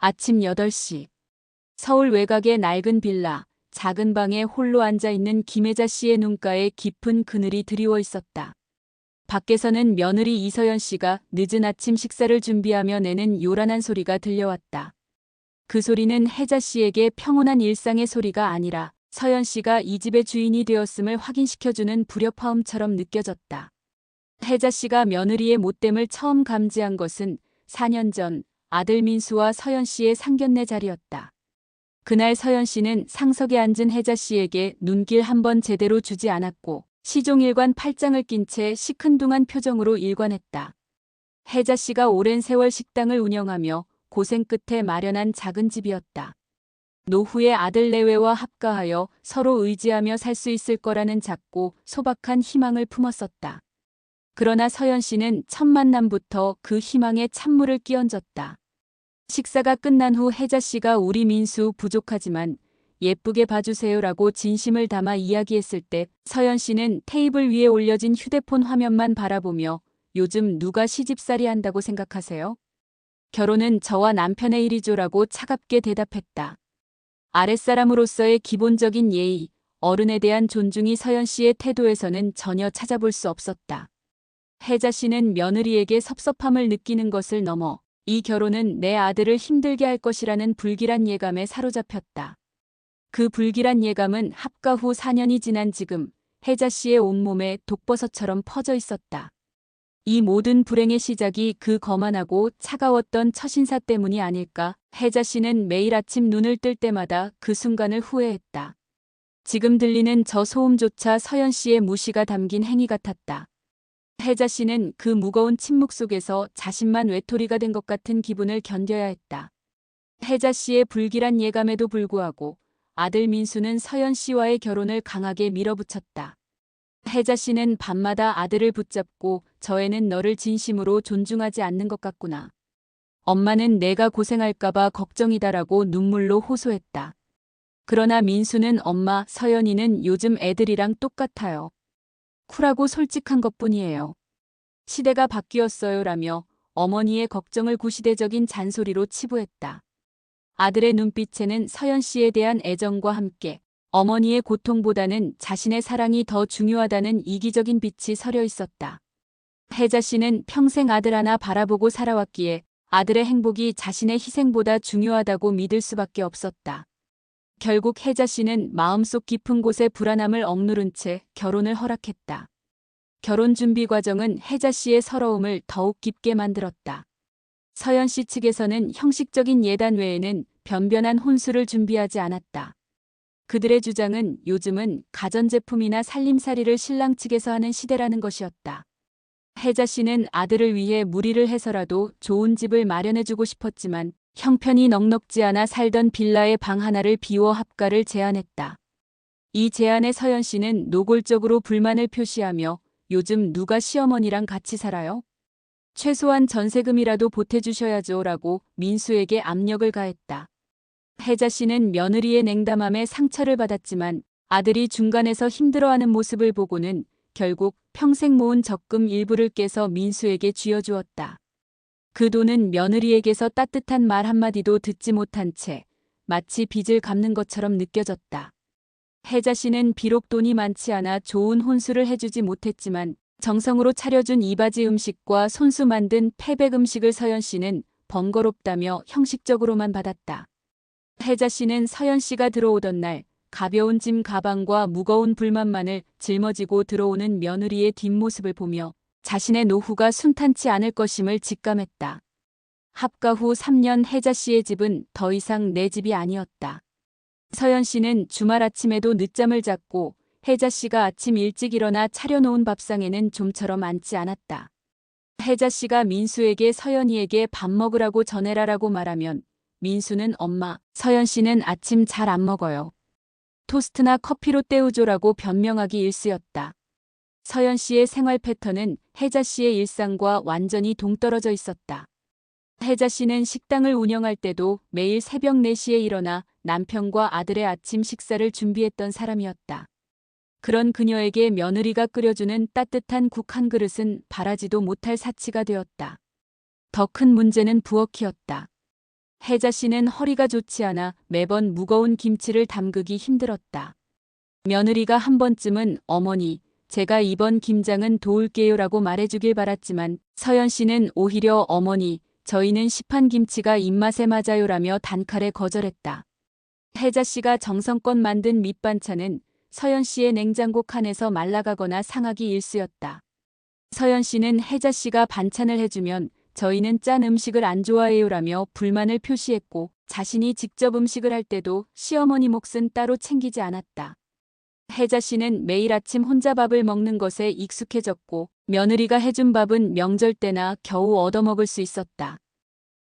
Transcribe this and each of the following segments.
아침 8시. 서울 외곽의 낡은 빌라, 작은 방에 홀로 앉아있는 김혜자 씨의 눈가에 깊은 그늘이 드리워 있었다. 밖에서는 며느리 이서연 씨가 늦은 아침 식사를 준비하며 내는 요란한 소리가 들려왔다. 그 소리는 혜자 씨에게 평온한 일상의 소리가 아니라 서연 씨가 이 집의 주인이 되었음을 확인시켜주는 불협화음처럼 느껴졌다. 혜자 씨가 며느리의 못됨을 처음 감지한 것은 4년 전 아들 민수와 서연 씨의 상견례 자리였다. 그날 서연 씨는 상석에 앉은 혜자 씨에게 눈길 한 번 제대로 주지 않았고 시종일관 팔짱을 낀 채 시큰둥한 표정으로 일관했다. 혜자 씨가 오랜 세월 식당을 운영하며 고생 끝에 마련한 작은 집이었다. 노후의 아들 내외와 합가하여 서로 의지하며 살 수 있을 거라는 작고 소박한 희망을 품었었다. 그러나 서연 씨는 첫 만남부터 그 희망에 찬물을 끼얹었다. 식사가 끝난 후 혜자 씨가 우리 민수 부족하지만 예쁘게 봐주세요라고 진심을 담아 이야기했을 때 서연 씨는 테이블 위에 올려진 휴대폰 화면만 바라보며 요즘 누가 시집살이 한다고 생각하세요? 결혼은 저와 남편의 일이죠라고 차갑게 대답했다. 아랫사람으로서의 기본적인 예의, 어른에 대한 존중이 서연 씨의 태도에서는 전혀 찾아볼 수 없었다. 혜자 씨는 며느리에게 섭섭함을 느끼는 것을 넘어 이 결혼은 내 아들을 힘들게 할 것이라는 불길한 예감에 사로잡혔다. 그 불길한 예감은 합가 후 4년이 지난 지금 혜자 씨의 온몸에 독버섯처럼 퍼져 있었다. 이 모든 불행의 시작이 그 거만하고 차가웠던 첫인사 때문이 아닐까. 혜자 씨는 매일 아침 눈을 뜰 때마다 그 순간을 후회했다. 지금 들리는 저 소음조차 서연 씨의 무시가 담긴 행위 같았다. 혜자 씨는 그 무거운 침묵 속에서 자신만 외톨이가 된 것 같은 기분을 견뎌야 했다. 혜자 씨의 불길한 예감에도 불구하고 아들 민수는 서연 씨와의 결혼을 강하게 밀어붙였다. 혜자 씨는 밤마다 아들을 붙잡고 저 애는 너를 진심으로 존중하지 않는 것 같구나. 엄마는 내가 고생할까봐 걱정이다라고 눈물로 호소했다. 그러나 민수는 엄마, 서연이는 요즘 애들이랑 똑같아요. 쿨하고 솔직한 것뿐이에요. 시대가 바뀌었어요라며 어머니의 걱정을 구시대적인 잔소리로 치부했다. 아들의 눈빛에는 서연 씨에 대한 애정과 함께 어머니의 고통보다는 자신의 사랑이 더 중요하다는 이기적인 빛이 서려 있었다. 혜자 씨는 평생 아들 하나 바라보고 살아왔기에 아들의 행복이 자신의 희생보다 중요하다고 믿을 수밖에 없었다. 결국 혜자 씨는 마음속 깊은 곳에 불안함을 억누른 채 결혼을 허락했다. 결혼 준비 과정은 혜자 씨의 서러움을 더욱 깊게 만들었다. 서연 씨 측에서는 형식적인 예단 외에는 변변한 혼수를 준비하지 않았다. 그들의 주장은 요즘은 가전제품이나 살림살이를 신랑 측에서 하는 시대라는 것이었다. 혜자 씨는 아들을 위해 무리를 해서라도 좋은 집을 마련해주고 싶었지만 형편이 넉넉지 않아 살던 빌라의 방 하나를 비워 합가를 제안했다. 이 제안에 서연 씨는 노골적으로 불만을 표시하며 요즘 누가 시어머니랑 같이 살아요? 최소한 전세금이라도 보태주셔야죠 라고 민수에게 압력을 가했다. 혜자 씨는 며느리의 냉담함에 상처를 받았지만 아들이 중간에서 힘들어하는 모습을 보고는 결국 평생 모은 적금 일부를 깨서 민수에게 쥐어주었다. 그 돈은 며느리에게서 따뜻한 말 한마디도 듣지 못한 채 마치 빚을 갚는 것처럼 느껴졌다. 혜자 씨는 비록 돈이 많지 않아 좋은 혼수를 해주지 못했지만 정성으로 차려준 이바지 음식과 손수 만든 패백 음식을 서연 씨는 번거롭다며 형식적으로만 받았다. 혜자 씨는 서연 씨가 들어오던 날 가벼운 짐 가방과 무거운 불만만을 짊어지고 들어오는 며느리의 뒷모습을 보며 자신의 노후가 순탄치 않을 것임을 직감했다. 합가 후 3년 혜자 씨의 집은 더 이상 내 집이 아니었다. 서연 씨는 주말 아침에도 늦잠을 잤고 혜자 씨가 아침 일찍 일어나 차려놓은 밥상에는 좀처럼 앉지 않았다. 혜자 씨가 민수에게 서연이에게 밥 먹으라고 전해라라고 말하면 민수는 엄마, 서연 씨는 아침 잘 안 먹어요. 토스트나 커피로 때우죠라고 변명하기 일쑤였다. 서연 씨의 생활 패턴은 혜자 씨의 일상과 완전히 동떨어져 있었다. 혜자 씨는 식당을 운영할 때도 매일 새벽 4시에 일어나 남편과 아들의 아침 식사를 준비했던 사람이었다. 그런 그녀에게 며느리가 끓여주는 따뜻한 국 한 그릇은 바라지도 못할 사치가 되었다. 더 큰 문제는 부엌이었다. 혜자 씨는 허리가 좋지 않아 매번 무거운 김치를 담그기 힘들었다. 며느리가 한 번쯤은 어머니, 제가 이번 김장은 도울게요라고 말해주길 바랐지만 서연 씨는 오히려 어머니, 저희는 시판 김치가 입맛에 맞아요라며 단칼에 거절했다. 혜자 씨가 정성껏 만든 밑반찬은 서연 씨의 냉장고 칸에서 말라가거나 상하기 일쑤였다. 서연 씨는 혜자 씨가 반찬을 해주면 저희는 짠 음식을 안 좋아해요라며 불만을 표시했고 자신이 직접 음식을 할 때도 시어머니 몫은 따로 챙기지 않았다. 혜자 씨는 매일 아침 혼자 밥을 먹는 것에 익숙해졌고 며느리가 해준 밥은 명절 때나 겨우 얻어먹을 수 있었다.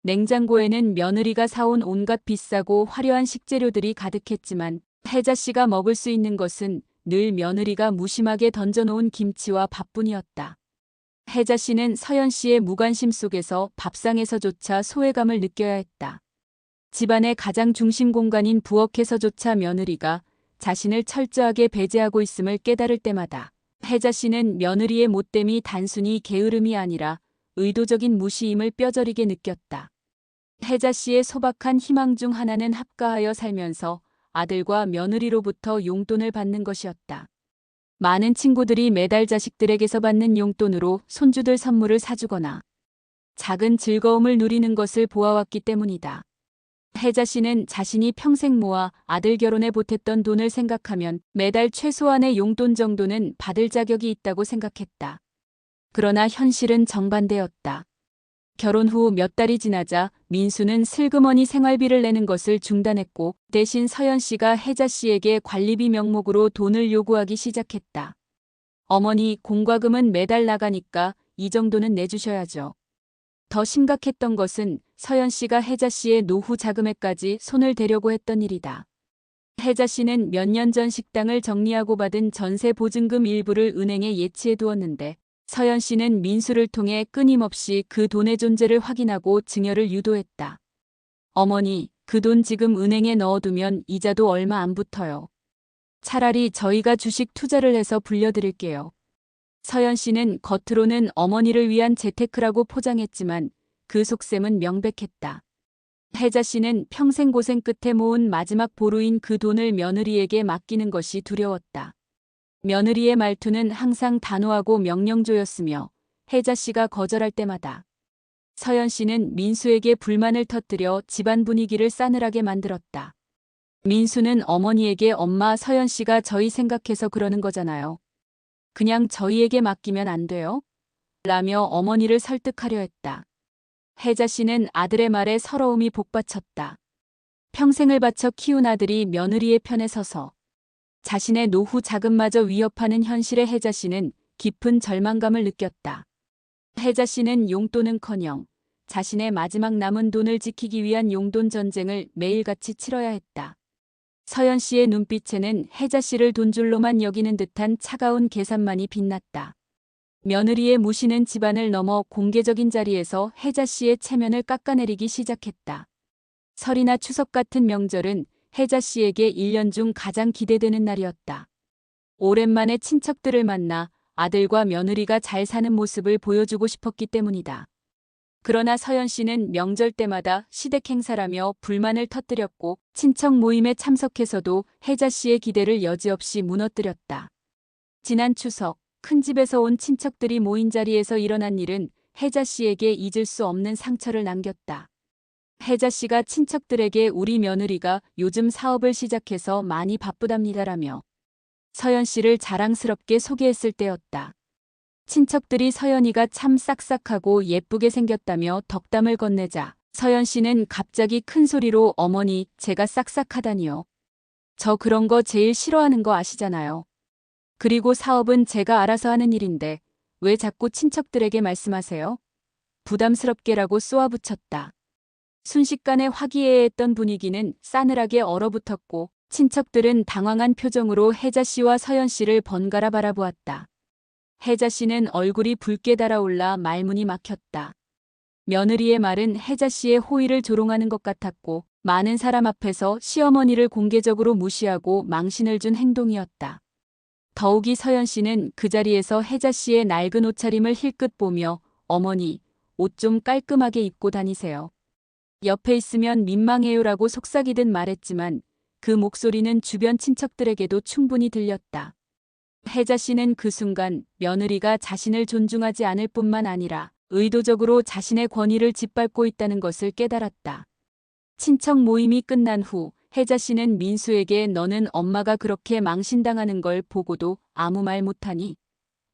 냉장고에는 며느리가 사온 온갖 비싸고 화려한 식재료들이 가득했지만 혜자 씨가 먹을 수 있는 것은 늘 며느리가 무심하게 던져놓은 김치와 밥뿐이었다. 혜자 씨는 서연 씨의 무관심 속에서 밥상에서조차 소외감을 느껴야 했다. 집안의 가장 중심 공간인 부엌에서조차 며느리가 자신을 철저하게 배제하고 있음을 깨달을 때마다 혜자 씨는 며느리의 못됨이 단순히 게으름이 아니라 의도적인 무시임을 뼈저리게 느꼈다. 혜자 씨의 소박한 희망 중 하나는 합가하여 살면서 아들과 며느리로부터 용돈을 받는 것이었다. 많은 친구들이 매달 자식들에게서 받는 용돈으로 손주들 선물을 사주거나 작은 즐거움을 누리는 것을 보아왔기 때문이다. 혜자 씨는 자신이 평생 모아 아들 결혼에 보탰던 돈을 생각하면 매달 최소한의 용돈 정도는 받을 자격이 있다고 생각했다. 그러나 현실은 정반대였다. 결혼 후 몇 달이 지나자 민수는 슬그머니 생활비를 내는 것을 중단했고 대신 서연 씨가 혜자 씨에게 관리비 명목으로 돈을 요구하기 시작했다. 어머니, 공과금은 매달 나가니까 이 정도는 내주셔야죠. 더 심각했던 것은 서연 씨가 혜자 씨의 노후 자금에까지 손을 대려고 했던 일이다. 혜자 씨는 몇 년 전 식당을 정리하고 받은 전세 보증금 일부를 은행에 예치해 두었는데 서연 씨는 민수를 통해 끊임없이 그 돈의 존재를 확인하고 증여를 유도했다. 어머니, 그 돈 지금 은행에 넣어두면 이자도 얼마 안 붙어요. 차라리 저희가 주식 투자를 해서 불려드릴게요. 서연 씨는 겉으로는 어머니를 위한 재테크라고 포장했지만 그 속셈은 명백했다. 혜자 씨는 평생 고생 끝에 모은 마지막 보루인 그 돈을 며느리에게 맡기는 것이 두려웠다. 며느리의 말투는 항상 단호하고 명령조였으며 혜자 씨가 거절할 때마다 서연 씨는 민수에게 불만을 터뜨려 집안 분위기를 싸늘하게 만들었다. 민수는 어머니에게 엄마, 서연 씨가 저희 생각해서 그러는 거잖아요. 그냥 저희에게 맡기면 안 돼요? 라며 어머니를 설득하려 했다. 혜자 씨는 아들의 말에 서러움이 복받쳤다. 평생을 바쳐 키운 아들이 며느리의 편에 서서 자신의 노후 자금마저 위협하는 현실에 혜자 씨는 깊은 절망감을 느꼈다. 혜자 씨는 용돈은커녕 자신의 마지막 남은 돈을 지키기 위한 용돈 전쟁을 매일같이 치러야 했다. 서연 씨의 눈빛에는 혜자 씨를 돈줄로만 여기는 듯한 차가운 계산만이 빛났다. 며느리의 무시는 집안을 넘어 공개적인 자리에서 혜자 씨의 체면을 깎아내리기 시작했다. 설이나 추석 같은 명절은 혜자 씨에게 1년 중 가장 기대되는 날이었다. 오랜만에 친척들을 만나 아들과 며느리가 잘 사는 모습을 보여주고 싶었기 때문이다. 그러나 서연 씨는 명절 때마다 시댁 행사라며 불만을 터뜨렸고 친척 모임에 참석해서도 혜자 씨의 기대를 여지없이 무너뜨렸다. 지난 추석, 큰 집에서 온 친척들이 모인 자리에서 일어난 일은 혜자 씨에게 잊을 수 없는 상처를 남겼다. 혜자 씨가 친척들에게 우리 며느리가 요즘 사업을 시작해서 많이 바쁘답니다라며 서연 씨를 자랑스럽게 소개했을 때였다. 친척들이 서연이가 참 싹싹하고 예쁘게 생겼다며 덕담을 건네자 서연 씨는 갑자기 큰 소리로 어머니, 제가 싹싹하다니요. 저 그런 거 제일 싫어하는 거 아시잖아요. 그리고 사업은 제가 알아서 하는 일인데 왜 자꾸 친척들에게 말씀하세요? 부담스럽게라고 쏘아붙였다. 순식간에 화기애애했던 분위기는 싸늘하게 얼어붙었고 친척들은 당황한 표정으로 혜자 씨와 서연 씨를 번갈아 바라보았다. 혜자 씨는 얼굴이 붉게 달아올라 말문이 막혔다. 며느리의 말은 혜자 씨의 호의를 조롱하는 것 같았고 많은 사람 앞에서 시어머니를 공개적으로 무시하고 망신을 준 행동이었다. 더욱이 서연 씨는 그 자리에서 혜자 씨의 낡은 옷차림을 힐끗 보며 어머니, 옷 좀 깔끔하게 입고 다니세요. 옆에 있으면 민망해요라고 속삭이듯 말했지만 그 목소리는 주변 친척들에게도 충분히 들렸다. 혜자 씨는 그 순간 며느리가 자신을 존중하지 않을 뿐만 아니라 의도적으로 자신의 권위를 짓밟고 있다는 것을 깨달았다. 친척 모임이 끝난 후 혜자 씨는 민수에게 너는 엄마가 그렇게 망신당하는 걸 보고도 아무 말 못하니?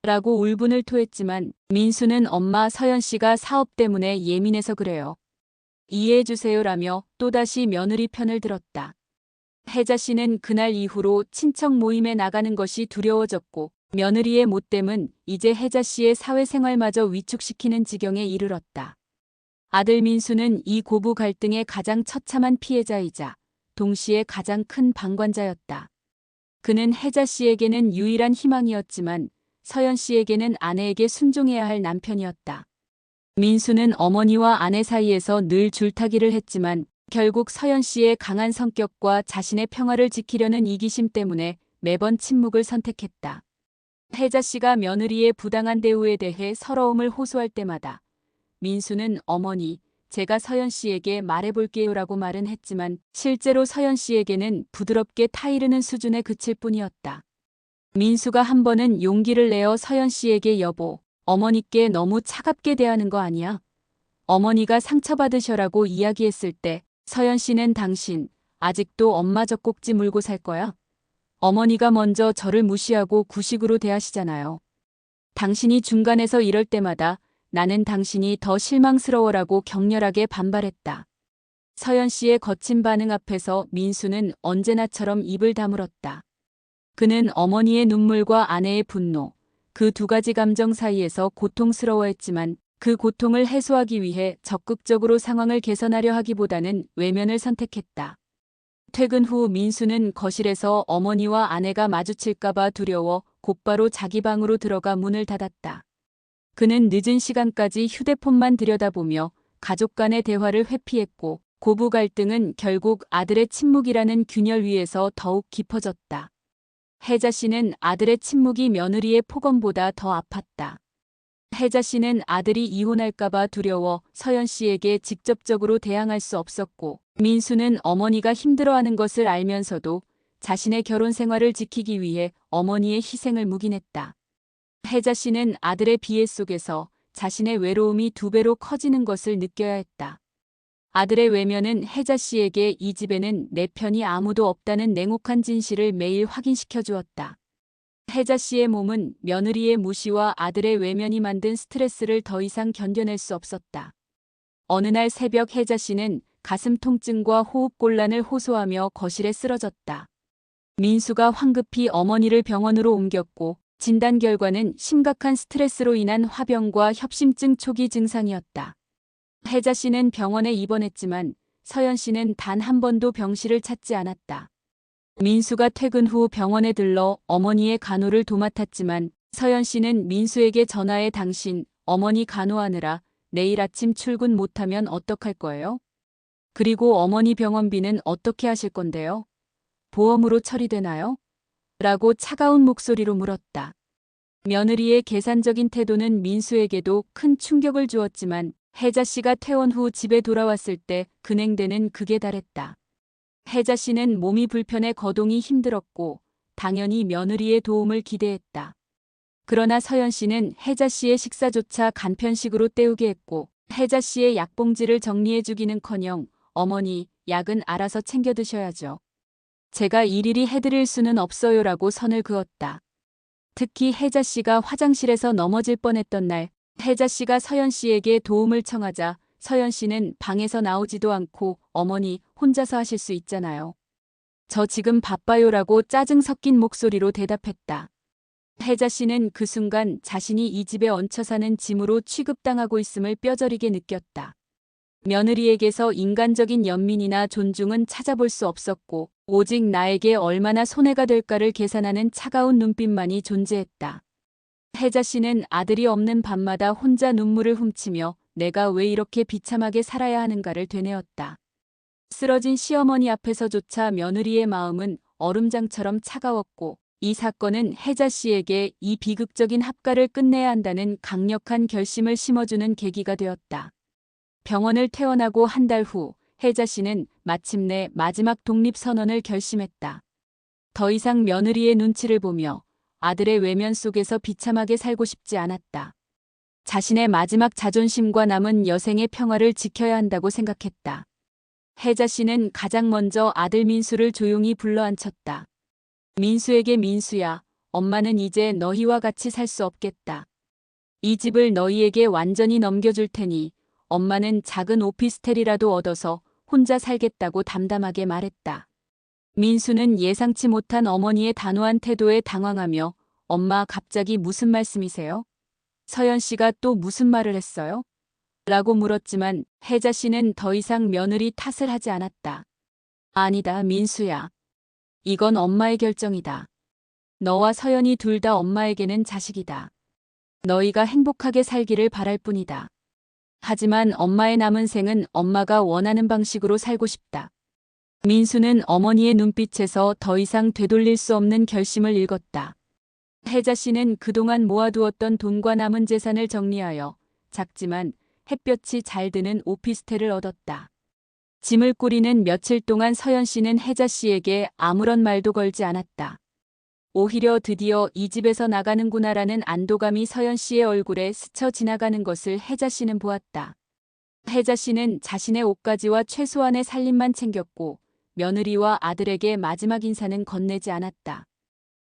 라고 울분을 토했지만 민수는 엄마 서연 씨가 사업 때문에 예민해서 그래요. 이해해주세요라며 또다시 며느리 편을 들었다. 혜자 씨는 그날 이후로 친척 모임에 나가는 것이 두려워졌고 며느리의 못됨은 이제 혜자 씨의 사회생활마저 위축시키는 지경에 이르렀다. 아들 민수는 이 고부 갈등의 가장 처참한 피해자이자 동시에 가장 큰 방관자였다. 그는 혜자 씨에게는 유일한 희망이었지만 서연 씨에게는 아내에게 순종해야 할 남편이었다. 민수는 어머니와 아내 사이에서 늘 줄타기를 했지만 결국 서연 씨의 강한 성격과 자신의 평화를 지키려는 이기심 때문에 매번 침묵을 선택했다. 혜자 씨가 며느리의 부당한 대우에 대해 서러움을 호소할 때마다 민수는 어머니, 제가 서연 씨에게 말해볼게요라고 말은 했지만 실제로 서연 씨에게는 부드럽게 타이르는 수준에 그칠 뿐이었다. 민수가 한 번은 용기를 내어 서연 씨에게 여보, 어머니께 너무 차갑게 대하는 거 아니야? 어머니가 상처받으셔라고 이야기했을 때 서연 씨는 당신 아직도 엄마 젖꼭지 물고 살 거야? 어머니가 먼저 저를 무시하고 구식으로 대하시잖아요. 당신이 중간에서 이럴 때마다 나는 당신이 더 실망스러워라고 격렬하게 반발했다. 서연 씨의 거친 반응 앞에서 민수는 언제나처럼 입을 다물었다. 그는 어머니의 눈물과 아내의 분노, 그 두 가지 감정 사이에서 고통스러워했지만 그 고통을 해소하기 위해 적극적으로 상황을 개선하려 하기보다는 외면을 선택했다. 퇴근 후 민수는 거실에서 어머니와 아내가 마주칠까봐 두려워 곧바로 자기 방으로 들어가 문을 닫았다. 그는 늦은 시간까지 휴대폰만 들여다보며 가족 간의 대화를 회피했고 고부 갈등은 결국 아들의 침묵이라는 균열 위에서 더욱 깊어졌다. 혜자 씨는 아들의 침묵이 며느리의 폭언보다 더 아팠다. 혜자 씨는 아들이 이혼할까봐 두려워 서연 씨에게 직접적으로 대항할 수 없었고 민수는 어머니가 힘들어하는 것을 알면서도 자신의 결혼 생활을 지키기 위해 어머니의 희생을 묵인했다. 혜자 씨는 아들의 비애 속에서 자신의 외로움이 2배로 커지는 것을 느껴야 했다. 아들의 외면은 혜자 씨에게 이 집에는 내 편이 아무도 없다는 냉혹한 진실을 매일 확인시켜 주었다. 혜자 씨의 몸은 며느리의 무시와 아들의 외면이 만든 스트레스를 더 이상 견뎌낼 수 없었다. 어느 날 새벽 혜자 씨는 가슴 통증과 호흡곤란을 호소하며 거실에 쓰러졌다. 민수가 황급히 어머니를 병원으로 옮겼고 진단 결과는 심각한 스트레스로 인한 화병과 협심증 초기 증상이었다. 혜자 씨는 병원에 입원했지만 서연 씨는 단 한 번도 병실을 찾지 않았다. 민수가 퇴근 후 병원에 들러 어머니의 간호를 도맡았지만 서연 씨는 민수에게 전화해 당신 어머니 간호하느라 내일 아침 출근 못하면 어떡할 거예요? 그리고 어머니 병원비는 어떻게 하실 건데요? 보험으로 처리되나요? 라고 차가운 목소리로 물었다. 며느리의 계산적인 태도는 민수에게도 큰 충격을 주었지만 혜자 씨가 퇴원 후 집에 돌아왔을 때 근행대는 극에 달했다. 혜자 씨는 몸이 불편해 거동이 힘들었고 당연히 며느리의 도움을 기대했다. 그러나 서연 씨는 혜자 씨의 식사조차 간편식으로 때우게 했고 혜자 씨의 약봉지를 정리해주기는커녕 어머니, 약은 알아서 챙겨 드셔야죠. 제가 일일이 해드릴 수는 없어요라고 선을 그었다. 특히 혜자 씨가 화장실에서 넘어질 뻔했던 날 혜자 씨가 서연 씨에게 도움을 청하자 서연 씨는 방에서 나오지도 않고 어머니 혼자서 하실 수 있잖아요. 저 지금 바빠요라고 짜증 섞인 목소리로 대답했다. 혜자 씨는 그 순간 자신이 이 집에 얹혀 사는 짐으로 취급당하고 있음을 뼈저리게 느꼈다. 며느리에게서 인간적인 연민이나 존중은 찾아볼 수 없었고 오직 나에게 얼마나 손해가 될까를 계산하는 차가운 눈빛만이 존재했다. 혜자 씨는 아들이 없는 밤마다 혼자 눈물을 훔치며 내가 왜 이렇게 비참하게 살아야 하는가를 되뇌었다. 쓰러진 시어머니 앞에서조차 며느리의 마음은 얼음장처럼 차가웠고 이 사건은 혜자 씨에게 이 비극적인 합가를 끝내야 한다는 강력한 결심을 심어주는 계기가 되었다. 병원을 퇴원하고 한 달 후 혜자 씨는 마침내 마지막 독립선언을 결심했다. 더 이상 며느리의 눈치를 보며 아들의 외면 속에서 비참하게 살고 싶지 않았다. 자신의 마지막 자존심과 남은 여생의 평화를 지켜야 한다고 생각했다. 혜자 씨는 가장 먼저 아들 민수를 조용히 불러앉혔다. 민수에게 민수야, 엄마는 이제 너희와 같이 살 수 없겠다. 이 집을 너희에게 완전히 넘겨줄 테니 엄마는 작은 오피스텔이라도 얻어서 혼자 살겠다고 담담하게 말했다. 민수는 예상치 못한 어머니의 단호한 태도에 당황하며 엄마 갑자기 무슨 말씀이세요? 서연 씨가 또 무슨 말을 했어요? 라고 물었지만 혜자 씨는 더 이상 며느리 탓을 하지 않았다. 아니다, 민수야. 이건 엄마의 결정이다. 너와 서연이 둘 다 엄마에게는 자식이다. 너희가 행복하게 살기를 바랄 뿐이다. 하지만 엄마의 남은 생은 엄마가 원하는 방식으로 살고 싶다. 민수는 어머니의 눈빛에서 더 이상 되돌릴 수 없는 결심을 읽었다. 혜자 씨는 그동안 모아두었던 돈과 남은 재산을 정리하여 작지만 햇볕이 잘 드는 오피스텔을 얻었다. 짐을 꾸리는 며칠 동안 서연 씨는 혜자 씨에게 아무런 말도 걸지 않았다. 오히려 드디어 이 집에서 나가는구나라는 안도감이 서연 씨의 얼굴에 스쳐 지나가는 것을 혜자 씨는 보았다. 혜자 씨는 자신의 옷가지와 최소한의 살림만 챙겼고 며느리와 아들에게 마지막 인사는 건네지 않았다.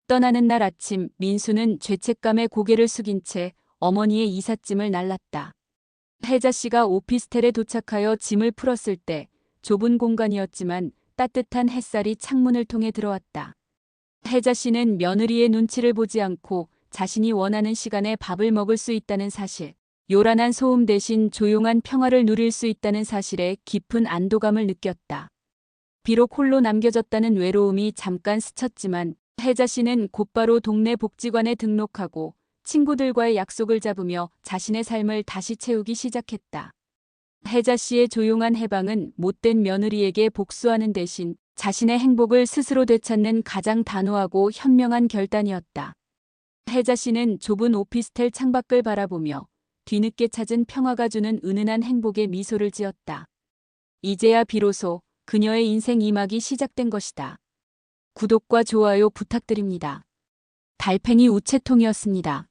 떠나는 날 아침 민수는 죄책감에 고개를 숙인 채 어머니의 이삿짐을 날랐다. 혜자 씨가 오피스텔에 도착하여 짐을 풀었을 때 좁은 공간이었지만 따뜻한 햇살이 창문을 통해 들어왔다. 혜자 씨는 며느리의 눈치를 보지 않고 자신이 원하는 시간에 밥을 먹을 수 있다는 사실, 요란한 소음 대신 조용한 평화를 누릴 수 있다는 사실에 깊은 안도감을 느꼈다. 비록 홀로 남겨졌다는 외로움이 잠깐 스쳤지만 혜자 씨는 곧바로 동네 복지관에 등록하고 친구들과의 약속을 잡으며 자신의 삶을 다시 채우기 시작했다. 혜자 씨의 조용한 해방은 못된 며느리에게 복수하는 대신 자신의 행복을 스스로 되찾는 가장 단호하고 현명한 결단이었다. 혜자 씨는 좁은 오피스텔 창밖을 바라보며 뒤늦게 찾은 평화가 주는 은은한 행복에 미소를 지었다. 이제야 비로소 그녀의 인생 2막이 시작된 것이다. 구독과 좋아요 부탁드립니다. 달팽이 우체통이었습니다.